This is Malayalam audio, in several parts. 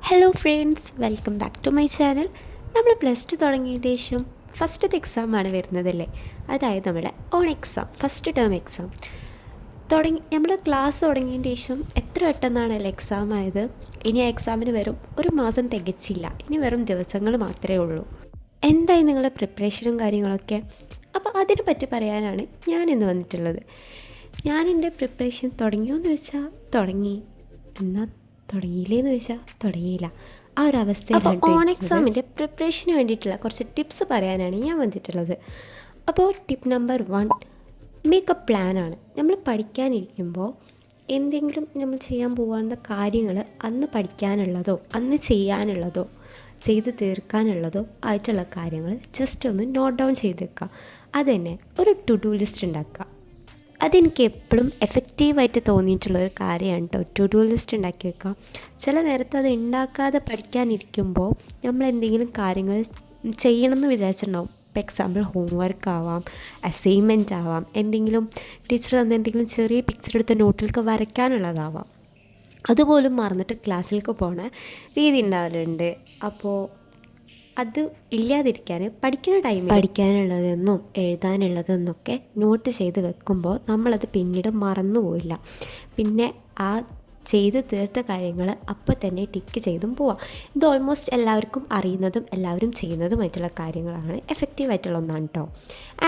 Hello friends, welcome back to my channel. നമ്മൾ പ്ലസ് ടു തുടങ്ങിയതിന് ശേഷം ഫസ്റ്റത്തെ എക്സാമാണ് വരുന്നതല്ലേ, അതായത് നമ്മുടെ ഓൺ എക്സാം, ഫസ്റ്റ് ടേം എക്സാം നമ്മൾ ക്ലാസ് തുടങ്ങിയതിന് ശേഷം എത്ര പെട്ടെന്നാണല്ലോ എക്സാം ആയത്. ഇനി ആ എക്സാമിന് വെറും ഒരു മാസം തികച്ചില്ല, ഇനി വെറും ദിവസങ്ങൾ മാത്രമേ ഉള്ളൂ. എന്തായി നിങ്ങളുടെ പ്രിപ്പറേഷനും കാര്യങ്ങളൊക്കെ? അപ്പോൾ അതിനെ പറ്റി പറയാനാണ് ഞാനിന്ന് വന്നിട്ടുള്ളത്. ഞാനെൻ്റെ പ്രിപ്പറേഷൻ തുടങ്ങിയോയെന്ന് വെച്ചാൽ തുടങ്ങി, എന്നാൽ തുടങ്ങിയില്ലേന്ന് ചോദിച്ചാൽ തുടങ്ങിയില്ല. ആ ഒരു അവസ്ഥയിലാണ്. ഓൺ എക്സാമിൻ്റെ പ്രിപ്പറേഷന് വേണ്ടിയിട്ടുള്ള കുറച്ച് ടിപ്സ് പറയാനാണ് ഞാൻ വന്നിട്ടുള്ളത്. അപ്പോൾ ടിപ്പ് നമ്പർ 1, മേക്ക് എ പ്ലാനാണ്. നമ്മൾ പഠിക്കാനിരിക്കുമ്പോൾ എന്തെങ്കിലും നമ്മൾ ചെയ്യാൻ പോകേണ്ട കാര്യങ്ങൾ അന്ന് പഠിക്കാനുള്ളതോ അന്ന് ചെയ്യാനുള്ളതോ ചെയ്ത് തീർക്കാനുള്ളതോ ആയിട്ടുള്ള കാര്യങ്ങൾ ജസ്റ്റ് ഒന്ന് നോട്ട് ഡൗൺ ചെയ്ത് വെക്കുക. അതുതന്നെ ഒരു ടു ഡു ലിസ്റ്റ് ഉണ്ടാക്കുക. അതെനിക്ക് എപ്പോഴും എഫക്റ്റീവായിട്ട് തോന്നിയിട്ടുള്ളൊരു കാര്യമാണ് കേട്ടോ, ടു ഡു ലിസ്റ്റ് ഉണ്ടാക്കി വെക്കാം. ചില നേരത്ത് അത് ഉണ്ടാക്കാതെ പഠിക്കാനിരിക്കുമ്പോൾ നമ്മൾ എന്തെങ്കിലും കാര്യങ്ങൾ ചെയ്യണമെന്ന് വിചാരിച്ചിട്ടുണ്ടാവും. ഇപ്പോൾ എക്സാമ്പിൾ ഹോംവർക്ക് ആവാം, അസൈൻമെൻറ്റ് ആവാം, എന്തെങ്കിലും ടീച്ചർ തന്ന എന്തെങ്കിലും ചെറിയ പിക്ചർ എടുത്ത നോട്ടിലേക്ക് വരയ്ക്കാനുള്ളതാവാം. അതുപോലും മറന്നിട്ട് ക്ലാസ്സിലേക്ക് പോണ രീതി ഉണ്ടാവലുണ്ട്. അപ്പോൾ അത് ഇല്ലാതിരിക്കാൻ പഠിക്കുന്ന ടൈമിൽ പഠിക്കാനുള്ളതെന്നും എഴുതാനുള്ളതെന്നൊക്കെ നോട്ട് ചെയ്ത് വെക്കുമ്പോൾ നമ്മളത് പിന്നീട് മറന്നു പോയില്ല. പിന്നെ ആ ചെയ്ത് തീർത്ത കാര്യങ്ങൾ അപ്പോൾ തന്നെ ടിക്ക് ചെയ്തും പോവാം. ഇത് ഓൾമോസ്റ്റ് എല്ലാവർക്കും അറിയുന്നതും എല്ലാവരും ചെയ്യുന്നതുമായിട്ടുള്ള കാര്യങ്ങളാണ്, എഫക്റ്റീവായിട്ടുള്ള ഒന്നാണ് കേട്ടോ.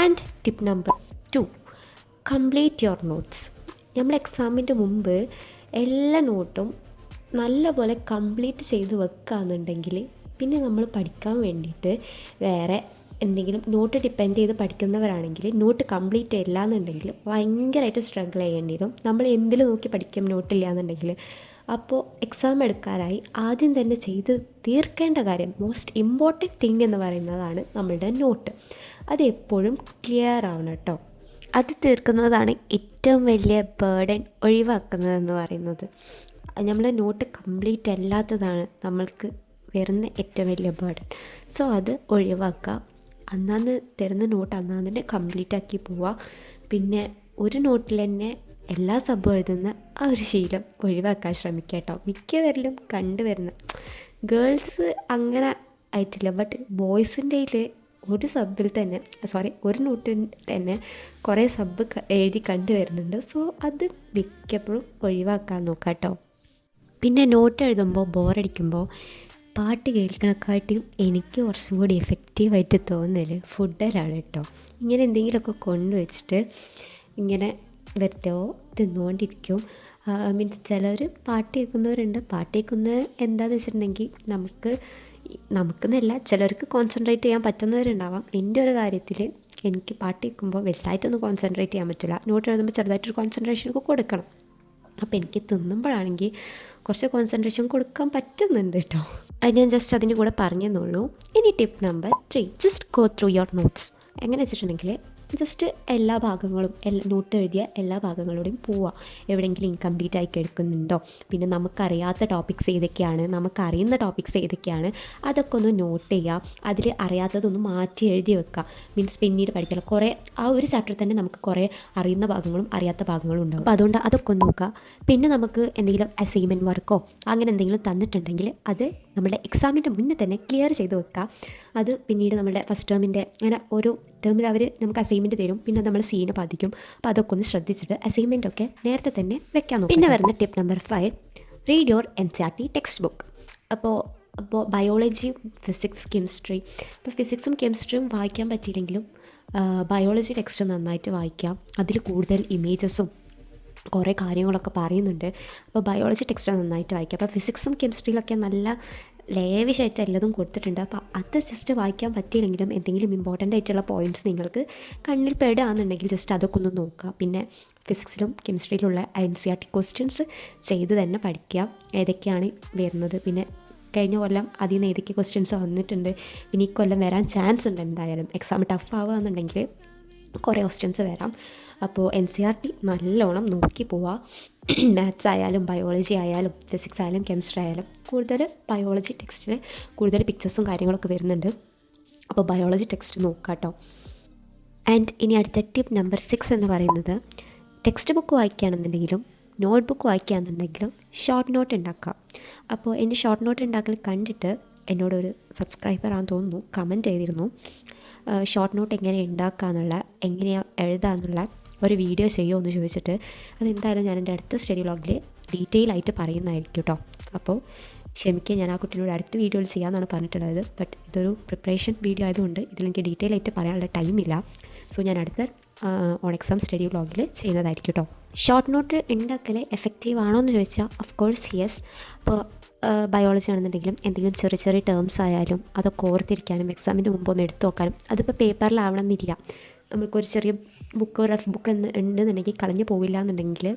And tip number 2, complete your notes. നമ്മൾ എക്സാമിൻ്റെ മുമ്പ് എല്ലാ നോട്ടും നല്ലപോലെ കംപ്ലീറ്റ് ചെയ്ത് വെക്കുകയാണെന്നുണ്ടെങ്കിൽ പിന്നെ നമ്മൾ പഠിക്കാൻ വേണ്ടിയിട്ട് വേറെ എന്തെങ്കിലും നോട്ട് ഡിപ്പെൻഡ് ചെയ്ത് പഠിക്കുന്നവരാണെങ്കിൽ നോട്ട് കംപ്ലീറ്റ് ചെയ്യില്ല എന്നുണ്ടെങ്കിൽ ഭയങ്കരമായിട്ട് സ്ട്രഗിൾ ചെയ്യേണ്ടി വരും. നമ്മൾ എന്തിൽ നോക്കി പഠിക്കും നോട്ടില്ല എന്നുണ്ടെങ്കിൽ. അപ്പോൾ എക്സാം എടുക്കാനായി ആദ്യം തന്നെ ചെയ്ത് തീർക്കേണ്ട കാര്യം, മോസ്റ്റ് ഇമ്പോർട്ടൻറ്റ് തിങ് എന്ന് പറയുന്നതാണ് നമ്മളുടെ നോട്ട്. അത് എപ്പോഴും ക്ലിയർ ആവണം കേട്ടോ. അത് തീർക്കുന്നതാണ് ഏറ്റവും വലിയ ബേർഡൻ ഒഴിവാക്കുന്നതെന്ന് പറയുന്നത്. നമ്മൾ നോട്ട് കംപ്ലീറ്റ് അല്ലാത്തതാണ് നമ്മൾക്ക് വരുന്ന ഏറ്റവും വലിയ ബേർഡൻ. സോ അത് ഒഴിവാക്കുക. അന്നാന്ന് തരുന്ന നോട്ട് അന്നാന്ന് തന്നെ കംപ്ലീറ്റ് ആക്കി പോവുക. പിന്നെ ഒരു നോട്ടിൽ തന്നെ എല്ലാ സബ്ബും എഴുതുന്ന ആ ഒരു ശീലം ഒഴിവാക്കാൻ ശ്രമിക്കുക കേട്ടോ. മിക്കവരിലും കണ്ടുവരുന്ന ഗേൾസ് അങ്ങനെ ആയിട്ടില്ല, ബട്ട് ബോയ്സിൻ്റെ ഒരു സബ്ബിൽ തന്നെ ഒരു നോട്ടിൽ തന്നെ കുറേ സബ്ബ് എഴുതി കണ്ടുവരുന്നുണ്ട്. സോ അത് മിക്കപ്പോഴും ഒഴിവാക്കാൻ നോക്കാം കേട്ടോ. പിന്നെ നോട്ട് എഴുതുമ്പോൾ ബോറടിക്കുമ്പോൾ പാട്ട് കേൾക്കണക്കാട്ടിയും എനിക്ക് കുറച്ചും കൂടി എഫക്റ്റീവായിട്ട് തോന്നൽ ഫുഡിലാണ് കേട്ടോ. ഇങ്ങനെ എന്തെങ്കിലുമൊക്കെ കൊണ്ടുവച്ചിട്ട് ഇങ്ങനെ വെറുതെ തിന്നുകൊണ്ടിരിക്കും. മീൻസ് ചിലർ പാട്ട് കേൾക്കുന്നവരുണ്ട്. പാട്ട് കേൾക്കുന്നത് എന്താണെന്ന് വെച്ചിട്ടുണ്ടെങ്കിൽ നമുക്കെന്നല്ല, ചിലർക്ക് കോൺസെൻട്രേറ്റ് ചെയ്യാൻ പറ്റുന്നവരുണ്ടാവാം. എൻ്റെ ഒരു കാര്യത്തിൽ എനിക്ക് പാട്ട് കേൾക്കുമ്പോൾ വലുതായിട്ടൊന്നും കോൺസെൻട്രേറ്റ് ചെയ്യാൻ പറ്റില്ല. നോട്ട് എഴുതുമ്പോൾ ചെറുതായിട്ടൊരു കോൺസെൻട്രേഷനൊക്കെ കൊടുക്കണം. അപ്പോൾ എനിക്ക് തിന്നുമ്പോഴാണെങ്കിൽ കുറച്ച് കോൺസെൻട്രേഷൻ കൊടുക്കാൻ പറ്റുന്നുണ്ട് കേട്ടോ. അത് ഞാൻ ജസ്റ്റ് അതിൻ്റെ കൂടെ പറഞ്ഞെന്നുള്ളൂ. ഇനി tip number 3, just go through your notes. എങ്ങനെ വെച്ചിട്ടുണ്ടെങ്കിൽ ജസ്റ്റ് എല്ലാ ഭാഗങ്ങളും നോട്ട് എഴുതിയ എല്ലാ ഭാഗങ്ങളോടെയും പോവുക. എവിടെയെങ്കിലും ഇൻകംപ്ലീറ്റ് ആയി കേൾക്കുന്നുണ്ടോ, പിന്നെ നമുക്കറിയാത്ത ടോപ്പിക്സ് ഏതൊക്കെയാണ്, നമുക്കറിയുന്ന ടോപ്പിക്സ് ഏതൊക്കെയാണ്, അതൊക്കെ ഒന്ന് നോട്ട് ചെയ്യുക. അതിൽ അറിയാത്തതൊന്ന് മാറ്റി എഴുതി വെക്കുക. മീൻസ് പിന്നീട് പഠിക്കണം. കുറേ ആ ഒരു ചാപ്റ്റർ തന്നെ നമുക്ക് കുറേ അറിയുന്ന ഭാഗങ്ങളും അറിയാത്ത ഭാഗങ്ങളും ഉണ്ടാവും. അപ്പോൾ അതുകൊണ്ട് അതൊക്കെ ഒന്ന് നോക്കുക. പിന്നെ നമുക്ക് എന്തെങ്കിലും അസൈൻമെൻറ്റ് വർക്കോ അങ്ങനെ എന്തെങ്കിലും തന്നിട്ടുണ്ടെങ്കിൽ അത് നമ്മുടെ എക്സാമിൻ്റെ മുന്നേ തന്നെ ക്ലിയർ ചെയ്ത് വെക്കുക. അത് പിന്നീട് നമ്മുടെ ഫസ്റ്റ് ടേമിൻ്റെ അങ്ങനെ ഓരോ ടേമിൽ അവർ നമുക്ക് അസൈൻമെൻറ്റ് തരും. പിന്നെ നമ്മൾ സീനെ ബാധിക്കും. അപ്പോൾ അതൊക്കെ ഒന്ന് ശ്രദ്ധിച്ചിട്ട് അസൈൻമെൻറ്റൊക്കെ നേരത്തെ തന്നെ വെക്കാൻ നോക്കും. പിന്നെ വരുന്ന tip number 5, read your NCERT text book. അപ്പോൾ ബയോളജി, ഫിസിക്സ്, കെമിസ്ട്രി. ഇപ്പോൾ ഫിസിക്സും കെമിസ്ട്രിയും വായിക്കാൻ പറ്റിയില്ലെങ്കിലും ബയോളജി ടെക്സ്റ്റ് നന്നായിട്ട് വായിക്കാം. അതിൽ കൂടുതൽ ഇമേജസും കുറേ കാര്യങ്ങളൊക്കെ പറയുന്നുണ്ട്. അപ്പോൾ ബയോളജി ടെക്സ്റ്റ് നന്നായിട്ട് വായിക്കുക. അപ്പോൾ ഫിസിക്സും കെമിസ്ട്രിയിലൊക്കെ നല്ല ലേവിഷായിട്ട് എല്ലതും കൊടുത്തിട്ടുണ്ട്. അപ്പോൾ അത് ജസ്റ്റ് വായിക്കാൻ പറ്റിയില്ലെങ്കിലും എന്തെങ്കിലും ഇമ്പോർട്ടൻ്റ് ആയിട്ടുള്ള പോയിൻറ്റ്സ് നിങ്ങൾക്ക് കണ്ണിൽ പെടുകയാണെന്നുണ്ടെങ്കിൽ ജസ്റ്റ് അതൊക്കെ ഒന്ന് നോക്കുക. പിന്നെ ഫിസിക്സിലും കെമിസ്ട്രിയിലുള്ള NCERT ക്വസ്റ്റ്യൻസ് ചെയ്ത് തന്നെ പഠിക്കുക, ഏതൊക്കെയാണ് വരുന്നത്. പിന്നെ കഴിഞ്ഞ കൊല്ലം അതിൽ നിന്ന് ഏതൊക്കെ ക്വസ്റ്റ്യൻസ് വന്നിട്ടുണ്ട്, പിന്നെ ഈ കൊല്ലം വരാൻ ചാൻസ് ഉണ്ട്. എന്തായാലും എക്സാം ടഫ് ആവുകയാണെന്നുണ്ടെങ്കിൽ കുറേ ക്വസ്റ്റ്യൻസ് വരാം. അപ്പോൾ NCERT നല്ലോണം നോക്കി പോവുക. മാത്സ് ആയാലും ബയോളജി ആയാലും ഫിസിക്സ് ആയാലും കെമിസ്ട്രി ആയാലും കൂടുതൽ ബയോളജി ടെക്സ്റ്റിൽ കൂടുതൽ പിക്ചേഴ്സും കാര്യങ്ങളൊക്കെ വരുന്നുണ്ട്. അപ്പോൾ ബയോളജി ടെക്സ്റ്റ് നോക്കാം കേട്ടോ. ആൻഡ് ഇനി അടുത്ത ടിപ്പ് നമ്പർ 6 എന്ന് പറയുന്നത്, ടെക്സ്റ്റ് ബുക്ക് വായിക്കുകയാണെന്നുണ്ടെങ്കിലും നോട്ട് ബുക്ക് വായിക്കുകയാണെന്നുണ്ടെങ്കിലും ഷോർട്ട് നോട്ട് ഉണ്ടാക്കുക. അപ്പോൾ എൻ്റെ ഷോർട്ട് നോട്ട് ഉണ്ടാക്കൽ കണ്ടിട്ട് എന്നോടൊരു സബ്സ്ക്രൈബറാണെന്ന് തോന്നുന്നു കമൻറ്റ് ചെയ്തിരുന്നു, ഷോർട്ട് നോട്ട് എങ്ങനെ ഉണ്ടാക്കാമെന്നുള്ള, എങ്ങനെയാണ് എഴുതാമെന്നുള്ള ഒരു വീഡിയോ ചെയ്യുമോ എന്ന് ചോദിച്ചിട്ട്. അതെന്തായാലും ഞാൻ എൻ്റെ അടുത്ത സ്റ്റഡി വ്ളോഗിൽ ഡീറ്റെയിൽ ആയിട്ട് പറയുന്നതായിരിക്കും കേട്ടോ. അപ്പോൾ ക്ഷമിക്കുക, ഞാൻ ആ കുട്ടീനോട് അടുത്ത വീഡിയോയിൽ ചെയ്യാമെന്നാണ് പറഞ്ഞിട്ടുള്ളത്. ബട്ട് ഇതൊരു പ്രിപ്പറേഷൻ വീഡിയോ ആയതുകൊണ്ട് ഇതിലെനിക്ക് ഡീറ്റെയിൽ ആയിട്ട് പറയാനുള്ള ടൈമില്ല. സോ ഞാൻ അടുത്ത ഓൺ എക്സാം സ്റ്റഡി വ്ളോഗിൽ ചെയ്യുന്നതായിരിക്കും കേട്ടോ. ഷോർട്ട് നോട്ട് ഉണ്ടാക്കൽ എഫക്റ്റീവ് ആണോ എന്ന് ചോദിച്ചാൽ ഓഫ് കോഴ്സ് യെസ്. അപ്പോൾ ബയോളജി ആണെന്നുണ്ടെങ്കിലും എന്തെങ്കിലും ചെറിയ ചെറിയ ടേംസ് ആയാലും അതൊക്കെ ഓർത്തിരിക്കാനും എക്സാമിന് മുമ്പ് ഒന്ന് എടുത്തു നോക്കാനും, അതിപ്പോൾ പേപ്പറിലാവണമെന്നില്ല. നമുക്കൊരു ചെറിയ ബുക്ക്, റഫ് ബുക്ക് ഉണ്ടെന്നുണ്ടെങ്കിൽ കളഞ്ഞു പോവില്ല എന്നുണ്ടെങ്കിൽ,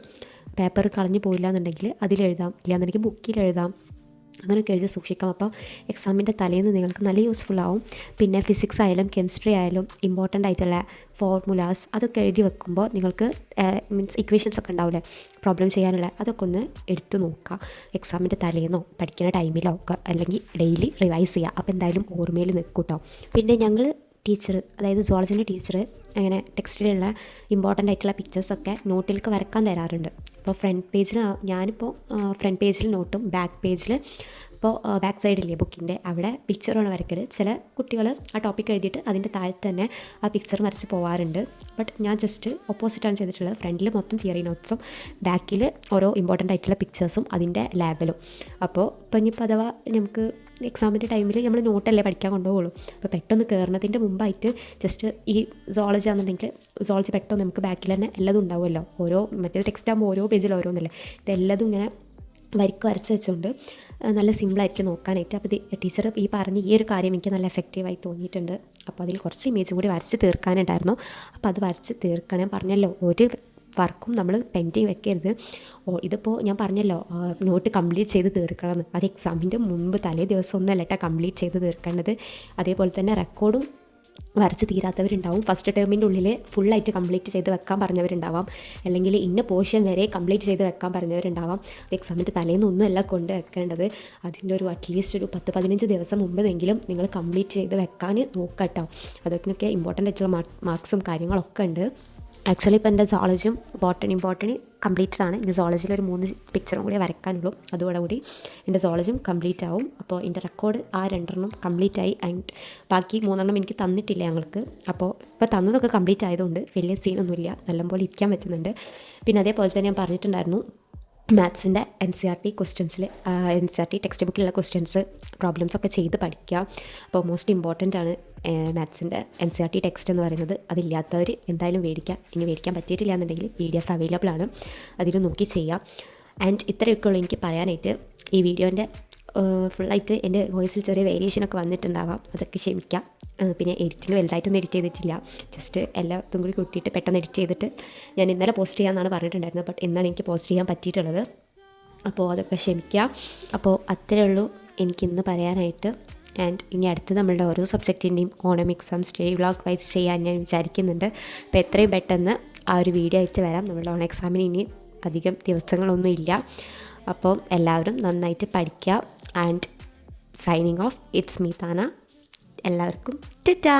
പേപ്പർ കളഞ്ഞു പോയില്ല എന്നുണ്ടെങ്കിൽ അതിലെഴുതാം, ഇല്ലാന്നുണ്ടെങ്കിൽ ബുക്കിലെഴുതാം, അങ്ങനെയൊക്കെ എഴുതി സൂക്ഷിക്കാം. അപ്പോൾ എക്സാമിൻ്റെ തലേന്ന് നിങ്ങൾക്ക് നല്ല യൂസ്ഫുൾ ആവും. പിന്നെ ഫിസിക്സ് ആയാലും കെമിസ്ട്രി ആയാലും ഇമ്പോർട്ടൻ്റ് ആയിട്ടുള്ള ഫോർമുലാസ് അതൊക്കെ എഴുതി വെക്കുമ്പോൾ നിങ്ങൾക്ക് മീൻസ് ഇക്വേഷൻസ് ഒക്കെ ഉണ്ടാവില്ലേ പ്രോബ്ലം ചെയ്യാനുള്ള, അതൊക്കെ ഒന്ന് എടുത്ത് നോക്കുക എക്സാമിൻ്റെ തലേന്നോ പഠിക്കുന്ന ടൈമിലോ ഒക്കെ, അല്ലെങ്കിൽ ഡെയിലി റിവൈസ് ചെയ്യുക. അപ്പോൾ എന്തായാലും ഓർമ്മയിൽ നിൽക്കും കേട്ടോ. പിന്നെ ഞങ്ങൾ ടീച്ചർ, അതായത് സുവോളജിൻ്റെ ടീച്ചർ, അങ്ങനെ ടെക്സ്റ്റിലുള്ള ഇമ്പോർട്ടൻ്റ് ആയിട്ടുള്ള പിക്ചേഴ്സൊക്കെ നോട്ടിലേക്ക് വരക്കാൻ തരാറുണ്ട്. അപ്പോൾ ഫ്രണ്ട് പേജിൽ ഞാനിപ്പോൾ ഫ്രണ്ട് പേജിൽ നോട്ടും ബാക്ക് പേജിൽ, ഇപ്പോൾ ബാക്ക് സൈഡില്ലേ ബുക്കിൻ്റെ അവിടെ പിക്ചറാണ് വരയ്ക്കൽ. ചില കുട്ടികൾ ആ ടോപ്പിക് എഴുതിയിട്ട് അതിൻ്റെ താഴെ തന്നെ ആ പിക്ചർ വരച്ച് പോകാറുണ്ട്. ബട്ട് ഞാൻ ജസ്റ്റ് ഓപ്പോസിറ്റാണ് ചെയ്തിട്ടുള്ളത്. ഫ്രണ്ടിൽ മൊത്തം തിയറി നോട്ട്സും ബാക്കിൽ ഓരോ ഇമ്പോർട്ടൻ്റ് ആയിട്ടുള്ള പിക്ചേഴ്സും അതിൻ്റെ ലാബിലും. അപ്പോൾ ഇപ്പം ഇനിയിപ്പോൾ അഥവാ നമുക്ക് എക്സാമിൻ്റെ ടൈമിൽ നമ്മൾ നോട്ടല്ലേ പഠിക്കാൻ കൊണ്ടുപോകുള്ളൂ. അപ്പോൾ പെട്ടെന്ന് കയറുന്നതിൻ്റെ മുമ്പായിട്ട് ജസ്റ്റ് ഈ സോളജി ആണെന്നുണ്ടെങ്കിൽ സോളജി പെട്ടെന്ന് നമുക്ക് ബാക്കിൽ തന്നെ എല്ലതും ഉണ്ടാവുമല്ലോ. ഓരോ മറ്റേ ടെക്സ്റ്റ് ആകുമ്പോൾ ഓരോ പേജിൽ ഓരോന്നല്ലേ, ഇതെല്ലതും ഇങ്ങനെ വരച്ച് വെച്ചുകൊണ്ട് നല്ല സിമ്പിളായിരിക്കും നോക്കാനായിട്ട്. അപ്പോൾ ടീച്ചർ ഈ പറഞ്ഞ ഈ ഒരു കാര്യം എനിക്ക് നല്ല എഫക്റ്റീവായി തോന്നിയിട്ടുണ്ട്. അപ്പോൾ അതിൽ കുറച്ച് ഇമേജും കൂടി വരച്ച് തീർക്കാനുണ്ടായിരുന്നു. അപ്പോൾ അത് വരച്ച് തീർക്കണം. പറഞ്ഞല്ലോ, ഒരു വർക്കും നമ്മൾ പെൻഡിങ് വെക്കരുത്. ഇതിപ്പോൾ ഞാൻ പറഞ്ഞല്ലോ നോട്ട് കംപ്ലീറ്റ് ചെയ്ത് തീർക്കണമെന്ന്. അത് എക്സാമിൻ്റെ മുമ്പ് തലേ ദിവസം ഒന്നല്ല കേട്ടോ കംപ്ലീറ്റ് ചെയ്ത് തീർക്കേണ്ടത്. അതേപോലെ തന്നെ റെക്കോർഡും വരച്ച് തീരാത്തവരുണ്ടാവും. ഫസ്റ്റ് ടേമിൻ്റെ ഉള്ളിൽ ഫുള്ളായിട്ട് കംപ്ലീറ്റ് ചെയ്ത് വെക്കാൻ പറഞ്ഞവരുണ്ടാവാം, അല്ലെങ്കിൽ ഇന്ന പോർഷൻ വരെ കംപ്ലീറ്റ് ചെയ്ത് വെക്കാൻ പറഞ്ഞവരുണ്ടാവാം. എക്സാമിൻ്റെ തലേന്നൊന്നുമല്ല കൊണ്ട് വെക്കേണ്ടത്. അതിൻ്റെ ഒരു അറ്റ്ലീസ്റ്റ് ഒരു 10-15 ദിവസം മുമ്പെങ്കിലും നിങ്ങൾ കംപ്ലീറ്റ് ചെയ്ത് വെക്കാൻ നോക്കാം കേട്ടോ. അതൊക്കെ ഇമ്പോർട്ടൻ്റ് ആയിട്ടുള്ള മാർക്സും കാര്യങ്ങളൊക്കെ ഉണ്ട്. ആക്ച്വലി ഇപ്പോൾ എൻ്റെ സോളജിയും ബോട്ടണി കംപ്ലീറ്റഡ് ആണ്. എൻ്റെ സോളജിയിൽ ഒരു 3 പിക്ചറും കൂടി വരയ്ക്കാനുള്ളൂ. അതോടുകൂടി എൻ്റെ സോളജിയും കംപ്ലീറ്റ് ആവും. അപ്പോൾ എൻ്റെ റെക്കോർഡ് ആ 2 കംപ്ലീറ്റ് ആയി. ആൻഡ് ബാക്കി 3 എനിക്ക് തന്നിട്ടില്ല ഞങ്ങൾക്ക്. അപ്പോൾ ഇപ്പോൾ തന്നതൊക്കെ കംപ്ലീറ്റ് ആയതുകൊണ്ട് വലിയ സീനൊന്നുമില്ല, നല്ലപോലെ ഇരിക്കാൻ പറ്റുന്നുണ്ട്. പിന്നെ അതേപോലെ തന്നെ ഞാൻ പറഞ്ഞിട്ടുണ്ടായിരുന്നു മാത്സിൻ്റെ NCERT ക്വസ്റ്റ്യൻസിൽ NCERT ടെക്സ്റ്റ് ബുക്കിലുള്ള ക്വസ്റ്റ്യൻസ് പ്രോബ്ലംസൊക്കെ ചെയ്ത് പഠിക്കുക. അപ്പോൾ മോസ്റ്റ് ഇമ്പോർട്ടൻ്റ് ആണ് മാത്സിൻ്റെ NCERT ടെക്സ്റ്റ് എന്ന് പറയുന്നത്. അതില്ലാത്തവർ എന്തായാലും മേടിക്കുക. ഇനി മേടിക്കാൻ പറ്റിയിട്ടില്ല എന്നുണ്ടെങ്കിൽ PDF അവൈലബിൾ ആണ്, അതിൽ നോക്കി ചെയ്യാം. ആൻഡ് ഇത്രയൊക്കെ ഉള്ളൂ എനിക്ക് പറയാനായിട്ട്. ഈ വീഡിയോൻ്റെ ഫുള്ളായിട്ട് എൻ്റെ വോയിസിൽ ചെറിയ വേരിയേഷനൊക്കെ വന്നിട്ടുണ്ടാവാം, അതൊക്കെ ക്ഷമിക്കാം. പിന്നെ എഡിറ്റിങ് വലുതായിട്ടൊന്നും എഡിറ്റ് ചെയ്തിട്ടില്ല, ജസ്റ്റ് എല്ലാത്തും കൂടി കൂട്ടിയിട്ട് പെട്ടെന്ന് എഡിറ്റ് ചെയ്തിട്ട് ഞാൻ ഇന്നലെ പോസ്റ്റ് ചെയ്യാമെന്നാണ് പറഞ്ഞിട്ടുണ്ടായിരുന്നത്. ബട്ട് ഇന്നാണ് എനിക്ക് പോസ്റ്റ് ചെയ്യാൻ പറ്റിയിട്ടുള്ളത്. അപ്പോൾ അതൊക്കെ ക്ഷമിക്കാം. അപ്പോൾ അത്രയേ ഉള്ളൂ എനിക്കിന്ന് പറയാനായിട്ട്. ആൻഡ് ഇനി അടുത്ത് നമ്മളുടെ ഓരോ സബ്ജക്റ്റിൻ്റെയും Onam exam study vlog wise ചെയ്യാൻ ഞാൻ വിചാരിക്കുന്നുണ്ട്. അപ്പോൾ എത്രയും പെട്ടെന്ന് ആ ഒരു വീഡിയോ ആയിട്ട് വരാം. നമ്മളുടെ ഓണം എക്സാമിന് ഇനി അധികം ദിവസങ്ങളൊന്നും ഇല്ല. അപ്പോൾ എല്ലാവരും നന്നായിട്ട് പഠിക്കുക. And signing off, it's me Thana. എല്ലാവർക്കും ടാറ്റാ.